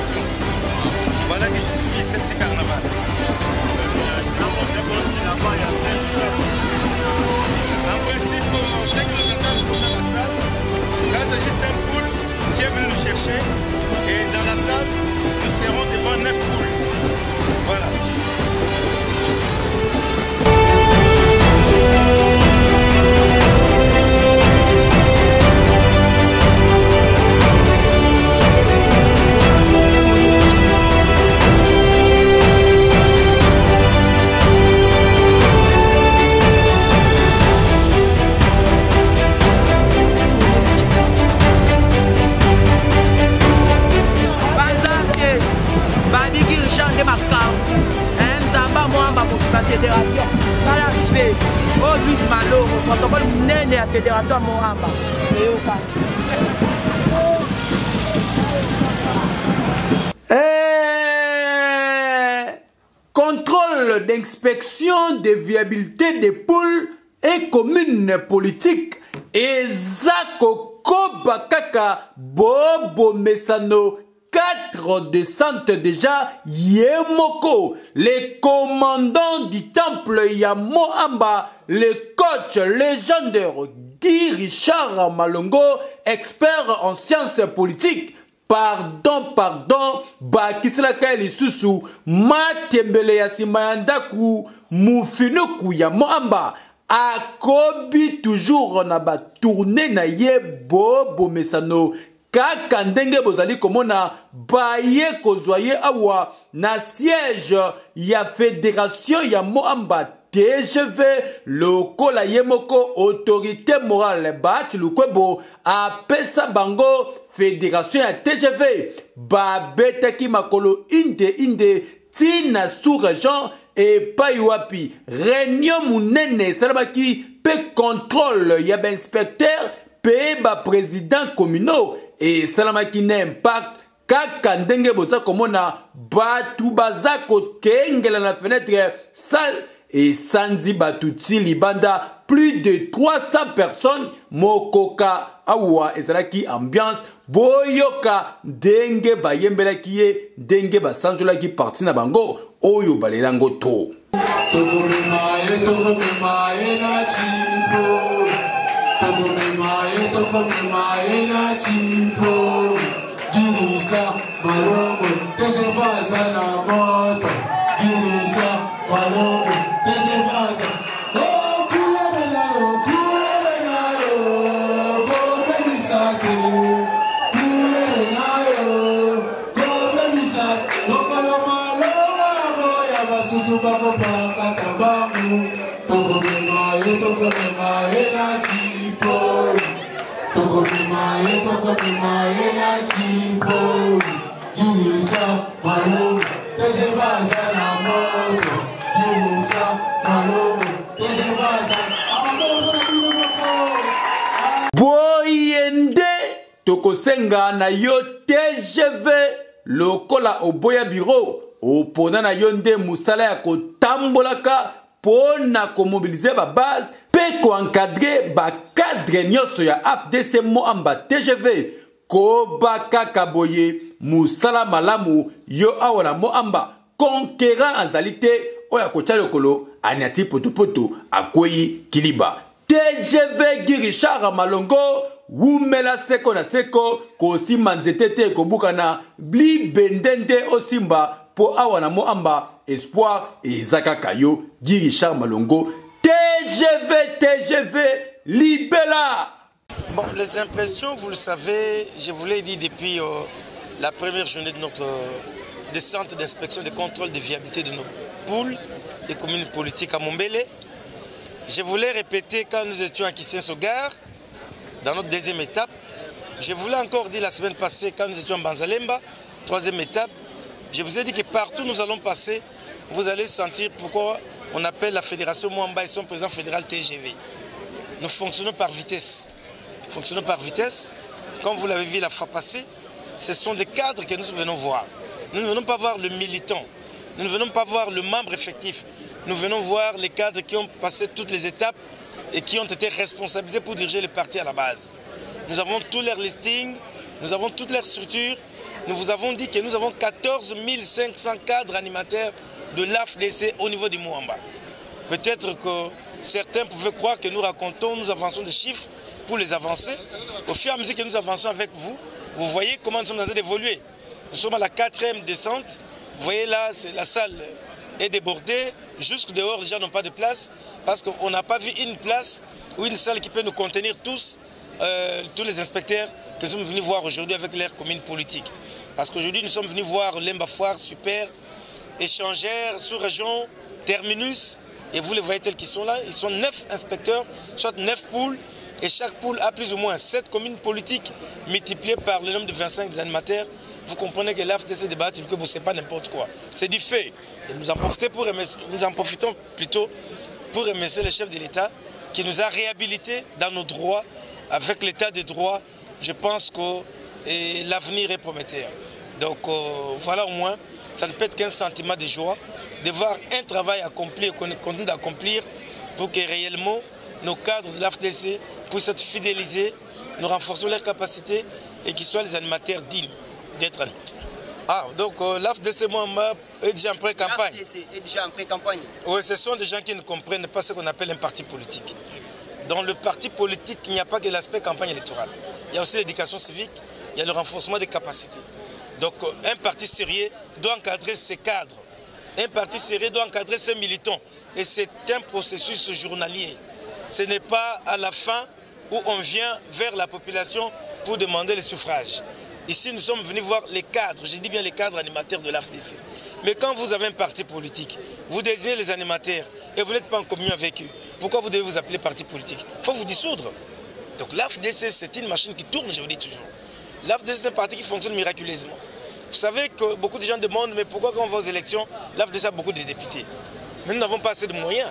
population. Voilà qui justifie ce petit carnaval. En principe, chaque résultat sont dans la salle. Ça, c'est juste un poule qui est venu nous chercher. Et dans la salle, nous serons devant 9 poules. Voilà. Fédération Mohamba. Contrôle d'inspection de viabilité des poules et communes politiques. Ezako Kobakaka Bobo Mesano 4 descentes déjà Yemoko, les commandants du temple Yamohamba, le coach légendaire Guy Richard Malongo, expert en sciences politiques. Pardon, Bakislaka Lisusu, Matembele Yasimayandaku, Mufinuku Yamohamba. Akobi toujours na ba tourné na ye Bobo Mesano. Kaka ndenge bozali komona baye kozwaye awa na siège ya fédération ya Mohamba TGV lokola yemoko autorité morale bati lukwebo apesa bango fédération ya TGV babetaki makolo inde tina sous-régent et paiwapi réunion munene salabaki pe contrôle ya ba inspecteur pe ba président communaux et salamaki n'impact kaka ndenge boza komona batu baza kokengela na fenêtre salle et sanzi batuti libanda plus de 300 personnes mokoka awa ezalaki ambiance boyoka ndenge bayembelaki ye ndenge basanjolaki parti na bango oyo balelango to Girisa Malongo Tesevaza na moto Girisa Malongo Tesevaza Oh kulele na yo Gobe misate Kulele na yo Gobe misate Lokolo malonga Roya basusu bako paka tabamu Tokome maye na chipo Toko mimaye na chipo Girisa Malongo Tesevaza na moto Girisa Malongo Tesevaza Boyende tokosenga na yo TGV lokola oboya bureau opona na yo nde musala ya kotambolaka pona komobilize ba base pe ko encadrer ba cadre nyoso ya FDC Mohamba TGV ko bakaka boye musala malamu yo awala Mohamba conquérant azalite oya kocha lokolo anyati potopoto akwei kiliba TGV Guy Richard Malongo wumela seko na seko kosi manzetete kobukana bli bendende osimba po awana Mohamba espoir ezaka kayo Guy Richard Malongo TGV Libella. Bon, les impressions, vous le savez, je vous l'ai dit depuis la première journée de notre descente d'inspection de contrôle de viabilité de nos poules et communes politiques à Mombele. Je voulais répéter quand nous étions à Kissenso-Gare, dans notre deuxième étape. Je voulais encore dire la semaine passée quand nous étions à Banzalemba, troisième étape. Je vous ai dit que partout où nous allons passer, vous allez sentir pourquoi on appelle la fédération Mohamba et son président fédéral TGV. Nous fonctionnons par vitesse. Comme vous l'avez vu la fois passée, ce sont des cadres que nous venons voir. Nous ne venons pas voir le militant. Nous ne venons pas voir le membre effectif. Nous venons voir les cadres qui ont passé toutes les étapes et qui ont été responsabilisés pour diriger les partis à la base. Nous avons tous leurs listings, nous avons toutes leurs structures nous vous avons dit que nous avons 14 500 cadres animateurs de l'AFDC au niveau du Mouamba. Peut-être que certains pouvaient croire que nous racontons, nous avançons des chiffres pour les avancer. Au fur et à mesure que nous avançons avec vous, vous voyez comment nous sommes en train d'évoluer. Nous sommes à la 4e descente. Vous voyez là, la salle est débordée. Jusque dehors, les gens n'ont pas de place parce qu'on n'a pas vu une place ou une salle qui peut nous contenir tous les inspecteurs que nous sommes venus voir aujourd'hui avec leur commune politique. Parce qu'aujourd'hui, nous sommes venus voir Lemba Foire, super, échangère, sous-région, terminus. Et vous les voyez tels qu'ils sont là. Ils sont 9 inspecteurs, soit 9 poules. Et chaque poule a plus ou moins 7 communes politiques multipliées par le nombre de 25 des animateurs. Vous comprenez que l'AFDC débat, que vous ne savez pas n'importe quoi. C'est du fait. Et nous en profitons plutôt pour remercier le chef de l'État qui nous a réhabilités dans nos droits. Avec l'état des droits, je pense que l'avenir est prometteur. Donc voilà au moins, ça ne peut être qu'un sentiment de joie de voir un travail accompli et qu'on continue d'accomplir pour que réellement nos cadres de l'AFDC puissent être fidélisés, nous renforçons leurs capacités et qu'ils soient les animateurs dignes d'être animateurs. Ah, donc l'AFDC est déjà en pré-campagne. L'AFDC est déjà en pré-campagne. Oui, ce sont des gens qui ne comprennent pas ce qu'on appelle un parti politique. Dans le parti politique, il n'y a pas que l'aspect campagne électorale. Il y a aussi l'éducation civique, il y a le renforcement des capacités. Donc un parti sérieux doit encadrer ses cadres. Un parti sérieux doit encadrer ses militants. Et c'est un processus journalier. Ce n'est pas à la fin où on vient vers la population pour demander le suffrage. Ici, nous sommes venus voir les cadres, je dis bien les cadres animateurs de l'AFDC. Mais quand vous avez un parti politique, vous désignez les animateurs et vous n'êtes pas en communion avec eux, pourquoi vous devez vous appeler parti politique? Il faut vous dissoudre. Donc l'AFDC, c'est une machine qui tourne, je vous dis toujours. L'AFDC, c'est un parti qui fonctionne miraculeusement. Vous savez que beaucoup de gens demandent, mais pourquoi quand on va aux élections, l'AFDC a beaucoup de députés? Mais nous n'avons pas assez de moyens.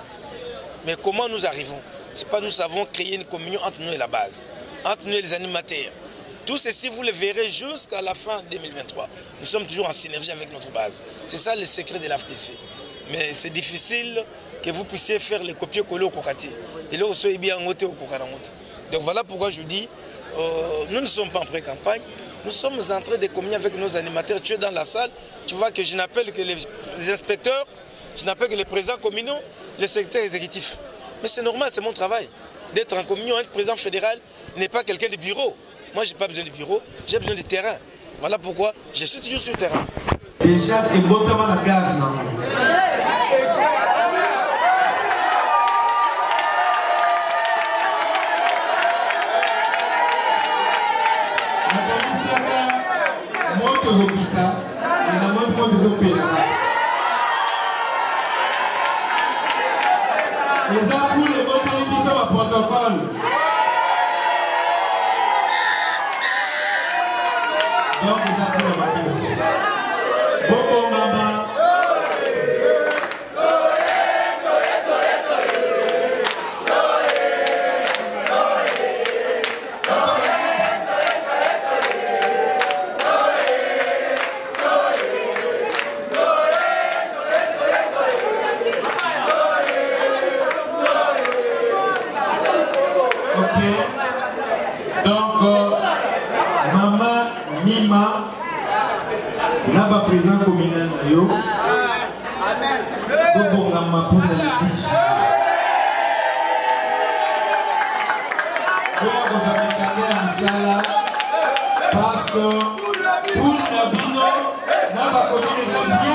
Mais comment nous arrivons? C'est pas nous savons créer une communion entre nous et la base, entre nous et les animateurs. Tout ceci, vous le verrez jusqu'à la fin 2023. Nous sommes toujours en synergie avec notre base. C'est ça le secret de l'AFDC. Mais c'est difficile que vous puissiez faire les copier-coller au Kokati. Et là, vous bien en au Kokarangote. Donc voilà pourquoi je dis, nous ne sommes pas en pré-campagne. Nous sommes en train de communier avec nos animateurs. Tu es dans la salle, tu vois que je n'appelle que les inspecteurs, je n'appelle que les présidents communaux, les secrétaires exécutifs. Mais c'est normal, c'est mon travail. D'être en communion avec le président fédéral n'est pas quelqu'un de bureau. Moi, je n'ai pas besoin de bureau, j'ai besoin de terrain. Voilà pourquoi je suis toujours sur le terrain. Déjà, tu es notamment la gaz, non? Les appuis, les bonnes télévisions à protocole. Donc, les appuis à ma tous. Bon, maman. Là-bas, président communal, yo. Amen. Bon, on a ma poule dans le biche. Vous avez gagné un salaire parce que pour le bino, là-bas, communal,